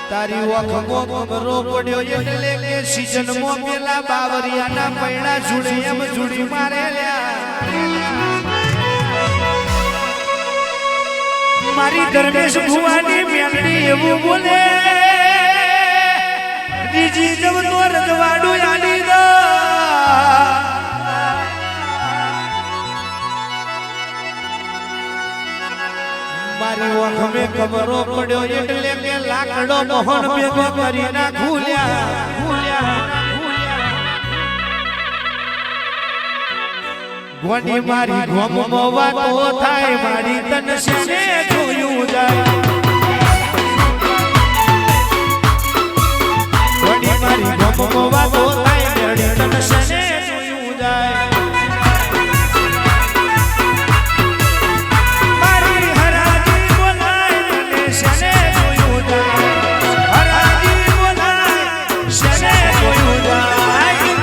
તારી વાખ મો કમરો પડ્યો એટલે કે સીઝન મો પેલા બાવરિયાના પૈણા જુડી એમ જુડી મારે મારી ધર્મેશ ભુવાની મેલડી એવું બોલે બીજી જબ તો રજવાડું આલી દો મારી ઓખ મે કમરો પડ્યો એટલે કે લાકડો મોહન ભેગો કરી ના ખુલ્યા ગોની મારી ગોમ મોવા તો થાય મારી તન સેને જોયું જાય મારી ગમો વાતો થાય મેરડી તન સને જોયું જાય મારી હરાજી બોલાય મને સને જોયું જાય હરાજી બોલાય સને જોયું જાય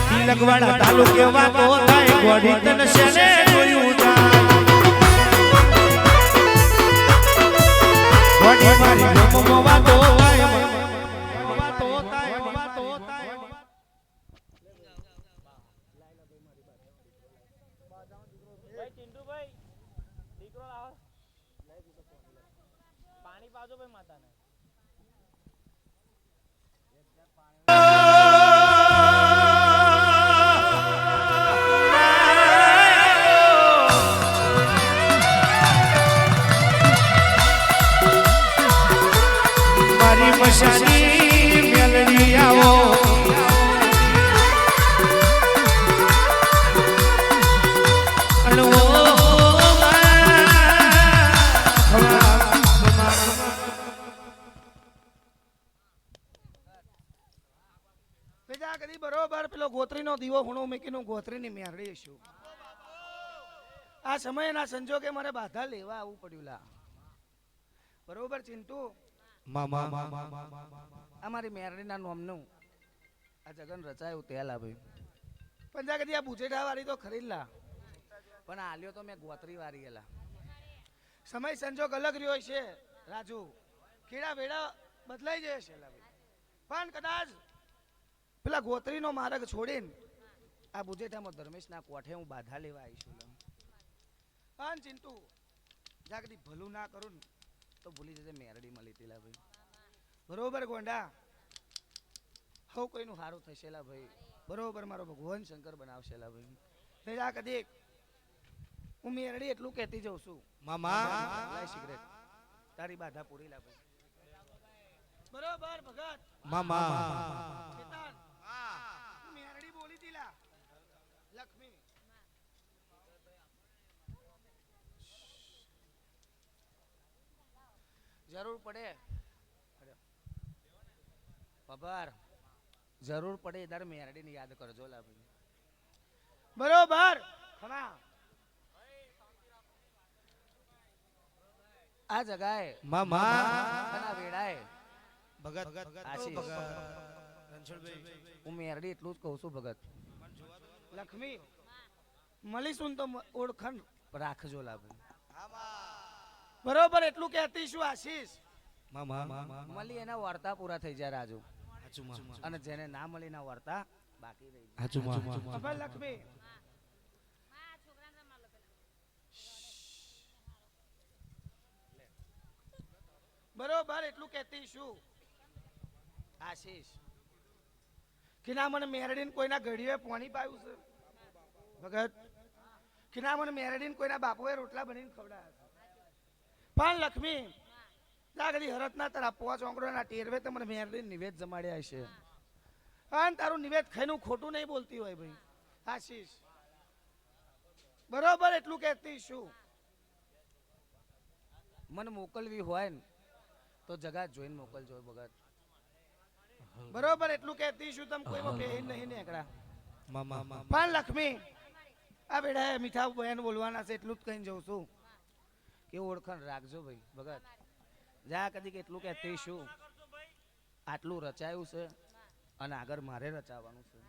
તિલકવાડા તાલુકે વાતો થાય ગોડી તન સને જોયું જાય ગોડી મારી ગમો વાતો થાય મશાની મેલડી આવો અણવો પેજા કદી બરોબર પેલો ગોત્રીનો દીવો હુણો મેકીનો ગોત્રીની મેરડી છું આ સમયના સંજોગે મારે બાધા લેવા આવવું પડ્યું લા બરોબર ચિંટુ અમારી મેરડીના નોમનું આ જગન રચાયું તેલા ભાઈ પંજા કદી આ બુજેડા વાળી તો ખરીદલા પણ આલ્યો તો મેં ગોત્રી વાળી એલા સમય સંજોગ અલગ રહ્યો છે રાજુ કેડા વેડા બદલાઈ જાય છે એલા ભાઈ પણ કદાચ પેલા ગોત્રીનો માર્ગ છોડીને આ બુજેટામાં ધર્મેશના કોઠે હું બાધા લેવા આવીશું પણ ચિંટુ જા કદી ભલું ના કરું ને તો ભૂલી જશે મેરડી મળી તેલા ભાઈ બરોબર ગોંડા હવ કોઈનું સારું થશેલા ભાઈ બરોબર મારો ભગવાન શંકર બનાવશેલા ભાઈ તે જા કદી હું મેરડી એટલું કહેતી જઉં છું મામા લાય સિગરેટ તારી બાધા પૂરી લા ભાઈ બરોબર ભગત મામા ચેતન મેરડી બોલી દીલા લક્ષ્મી જરૂર પડે પબાર જરૂર પડે દર મેરડીને યાદ કરજો લા ભાઈ બરોબર ખમા આ જગાએ મામા કના વેડાએ ભગત આશીષ રણછોડભાઈ હું મેરડી એટલું જ કહું છું ભગત લક્ષ્મી મળીશું તો ઓળખાણ રાખજો લા ભાઈ બરોબર એટલું કહેતી શું આશીષ મામા મળી એના વાર્તા પૂરા થઈ જાય રાજુ હાચું માં અને જેને ના મળી ના વાર્તા બાકી રહી જાય હાચું માં અભય લક્ષ્મી હા છોકરાને રમાડો પેલા બરોબર એટલું કહેતી શું આશીષ કે ના મને મેરડીને કોઈના ઘડીએ પાણી પાયું છે ભગત કે ના મને મેરડીને કોઈના બાપુએ રોટલા બનીને ખવડાવ્યા છે પણ લક્ષ્મી જા કદી હરતના તારા પોચ ઓંકડોના ટેરવે તો મને મેરડીને નિવેદ જમાડ્યા છે અને તારું નિવેદ ખાઈને ખોટું નહીં બોલતી હોય ભાઈ આશીષ બરોબર એટલું કહેતી શું મને મોકલવી હોય ને તો જગા જોઈને મોકલજો ભગત બરોબર એટલું કહેતી શું તમે કોઈમાં બેહીન નહીં નીકળ્યા મામા પણ લક્ષ્મી આ બેડા મીઠા બહેન બોલવાના છે એટલું જ કહીને જઉં છું કે ઓળખાણ રાખજો ભાઈ ભગત જા કદી કેટલું કહેતી શું આટલું રચાયું છે અને આગળ મારે રચાવાનું છે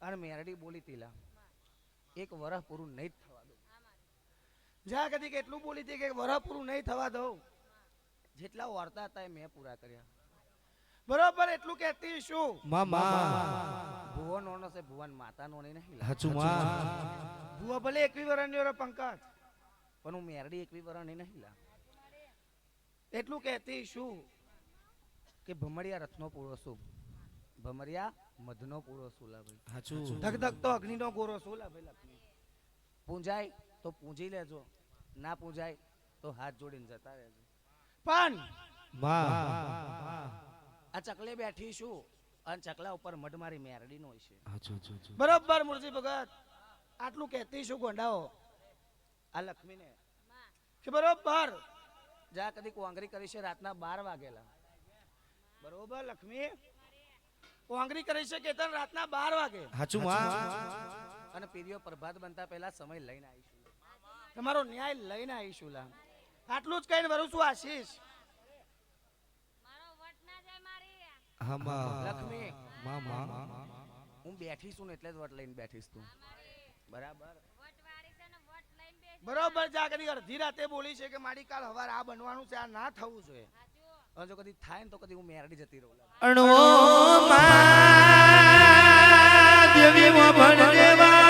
અને મેરડી બોલી તીલા એક વરસ પૂરું નહીં જ થવા દઉં જા કદી કેટલું બોલી હતી કે વરસ પૂરું નહીં થવા દઉં જેટલા વાર્તા હતા એ મેં પૂરા કર્યા બરોબર એટલું કહેતી શું મામા ભુવન ઓનો છે ભુવન માતા નો નહીં હાચું માં ભુવા ભલે 21 વર્ષની ઓર પંકજ પણ હું મેરડી 21 વર્ષની નહીં લા એટલું કહેતી શું કે ભમરિયા રથનો પૂરો છું ભમરિયા મધનો પૂરો છું લા ભાઈ હાચું ધક ધક તો અગ્નિનો ગોરો છું લા ભાઈ લક્ષ્મી પૂંજાય તો પૂંજી લેજો ના પૂંજાય તો હાથ જોડીને જતા રહેજો પણ આ ચકલે બેઠી છું અને ચકલા ઉપર મઢ મારી મેરડી નો છે બરોબર મુરજી ભગત આટલું કહેતી શું ગોંડાઓ આ લક્ષ્મીને કે બરોબર જા કદી કોંગરી કરી છે રાતના 12 વાગેલા બરોબર લક્ષ્મી કોંગરી કરી છે કે રાતના 12 વાગે હાચું માં અને પીરીઓ પ્રભાત બનતા પહેલા સમય લઈને આવીશું તમારો ન્યાય લઈને આવીશું લા આટલું જ કહીને વરું છું આશીષ મારો વટ ના જાય મારી લક્ષ્મી હું બેઠી છું ને એટલે જ વટ લઈને બેઠીશ તું બરાબર વટ વાળી છે ને વટ લઈને બેસી બરોબર જા કદી અડધી રાતે બોલી છે કે મારી કાલ હવાર આ બનવાનું છે આ ના થવું જોઈએ સાચું અને જો કદી થાય ને તો કદી હું મેરડી જતી રહું અણો માં દેવી મો ભણ દેવા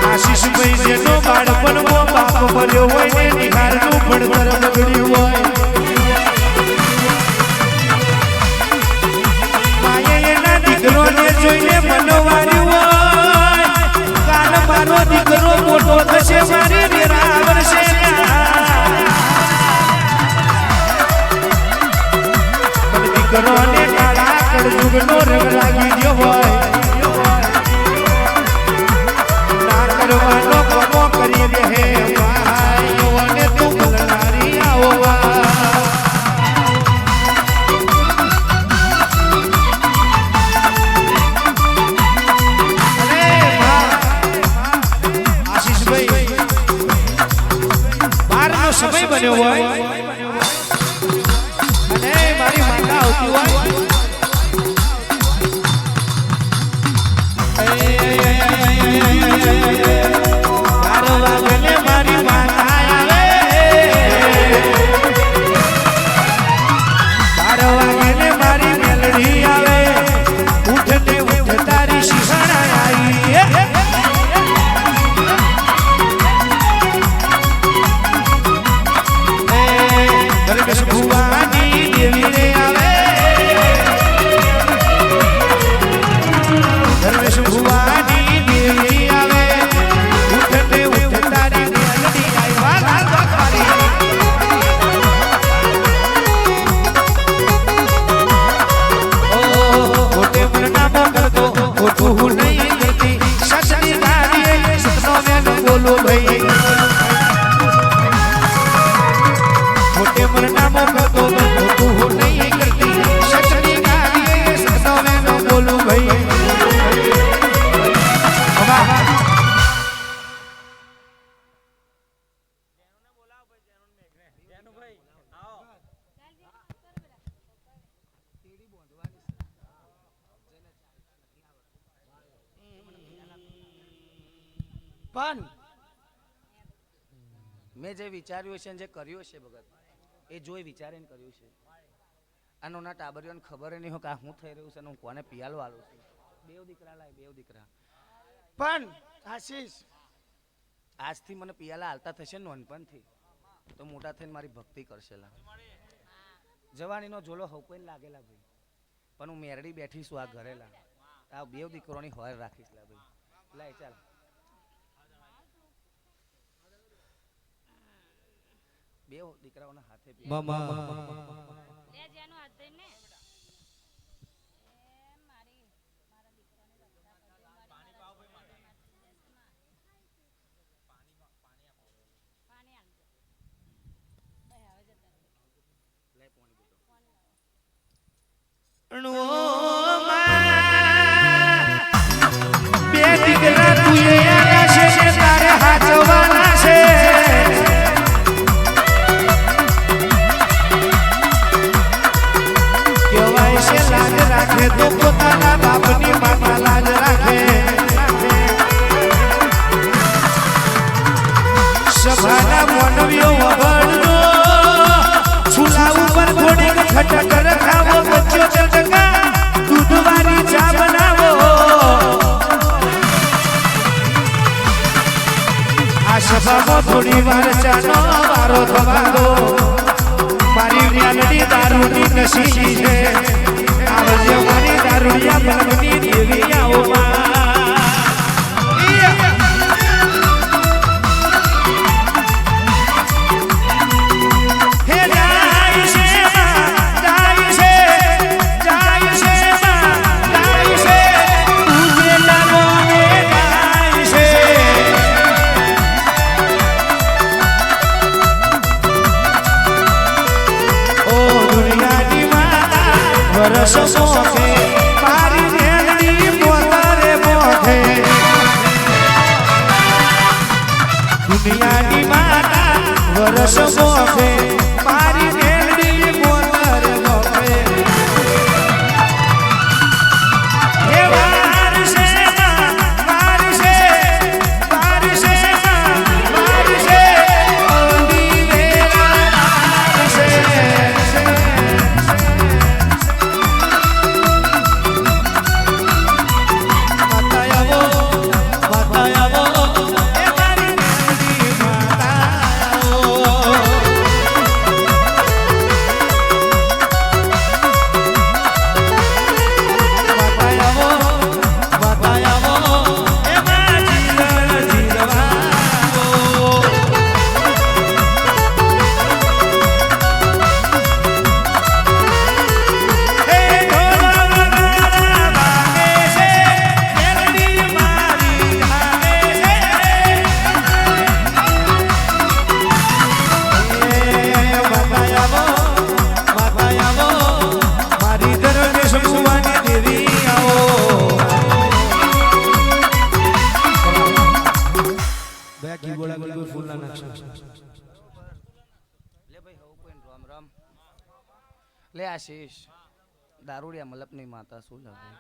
આશીષ ભાઈ જેનો બાળપણમાં બાપ મર્યો હોય ને નિહાળનું ભણતર બગડ્યું હોય માએ એના દીકરોને જોઈને મનવાર્યું હોય કાલ મારો દીકરો મોટો થશે મારી વેરા આવશે પણ દીકરોને કાળા કળયુગનો રંગ લાગી ગયો હોય કરવાનો કોમો કરી દે હે ભાઈ ઓને તું ભલનારી આવવા આશીષભાઈ બારનો સમય બન્યો હોય અને મારી માતા આવતી હોય મારી માતા આવે 12 વાગે મારી મેલડી આવે ઉઠને ઉઠ તારી શિખણા આવી ધર્મેશ ભુવાની દેવી રે આવે ધર્મેશ ભુવાની દેવી આવે ઉઠને ઉઠ તારી મેલડી આવ્યા ખોટે મરનામો કરતો ખોટું હું નહીં કરતી સચની ગાડી સતનો મેં બોલો ભાઈ ખોટે મરનામો કરતો ખોટું હું નહીં કરતી સચની ગાડી સતનો મેં બોલું ભાઈ પણ મેં જે વિચાર્યું છે ને જે કર્યું છે ભગત એ જોઈ વિચારીને કર્યું છે. આનો ના ટાબરિયોને ખબર નહીં હોય કે આ શું થઈ રહ્યું છે ને હું કોને પિયાલો આલું છું. બેવ દીકરા લાય બેવ દીકરા. પણ આશીષ આજથી મને પિયાલા હાલતા થશે નોનપણથી તો મોટા થઈને મારી ભક્તિ કરશે લા. જવાનીનો ઝોલો હવ કોઈ લાગેલા ભાઈ પણ હું મેરડી બેઠીશું આ ઘરેલા આ બેવ દીકરોની હોર રાખીશ લા ભાઈ. લાય ચાલ બેવ દીકરાઓના હાથે મામા લે જેનો હાથ ધઈને એ મારા દીકરાને રક્ષા કરજો. પાણી આલજો. ભાઈ હવે જતા રહો. લે પાણી બેટો. બે દીકરા તું એ આયા છે તારે હાચવાના છે. કહેવાય છે લાજ રાખે તો પોતાના બાપની માતા લાજ રાખે. સભાના મોનવીઓ વગરનો ચૂલા ઉપર થોડીક ખટક રખાવો 75% દૂધવાળી ચા બનાવો. આ સભામાં થોડી વાર ચાનો વારો થવા દો. મારી મ્યાલડી દારૂની નશીલી છે. આવજે મારી દારૂડિયા બલમની દેવી આવો માં. દુનિયાની માતા વરસ મોખે મારી મેલડી મોતર મોખે. હે વારસે વારસે વારસે વારસે ઓલી વેલા વારસે. લે આશીષ દારૂડિયા મલપની માતા શું લાગે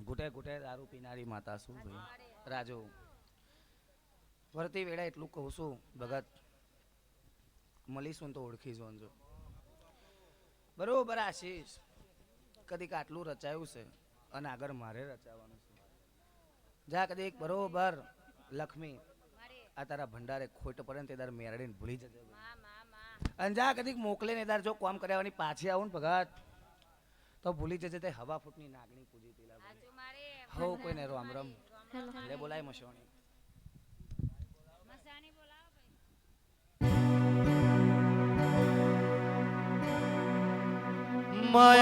ઘૂટે ઘૂટે દારૂ પીનારી માતા શું ભાઈ રાજુ વરતી વેળા એટલું કહું છું ભગત મળીશું તો ઓળખી જોજો બરોબર. આશીષ કદીક આટલું રચાયું છે અને આગળ મારે રચાવાનું છે. જા કદીક બરોબર લક્ષ્મી આ તારા ભંડારે ખોટ પડે ને તે તાર મેરડીને ભૂલી જજે. અને જા કદીક મોકલે ને તાર જો કામ કરાવવાની પાછી આવું ને ભગત તો ભૂલી જજે તે હવા ફૂટની નાગણી પૂજી પેલા હો કોઈને રામ રામ લે બોલાય મસોણી મસાણી બોલાવો ભાઈ. માયા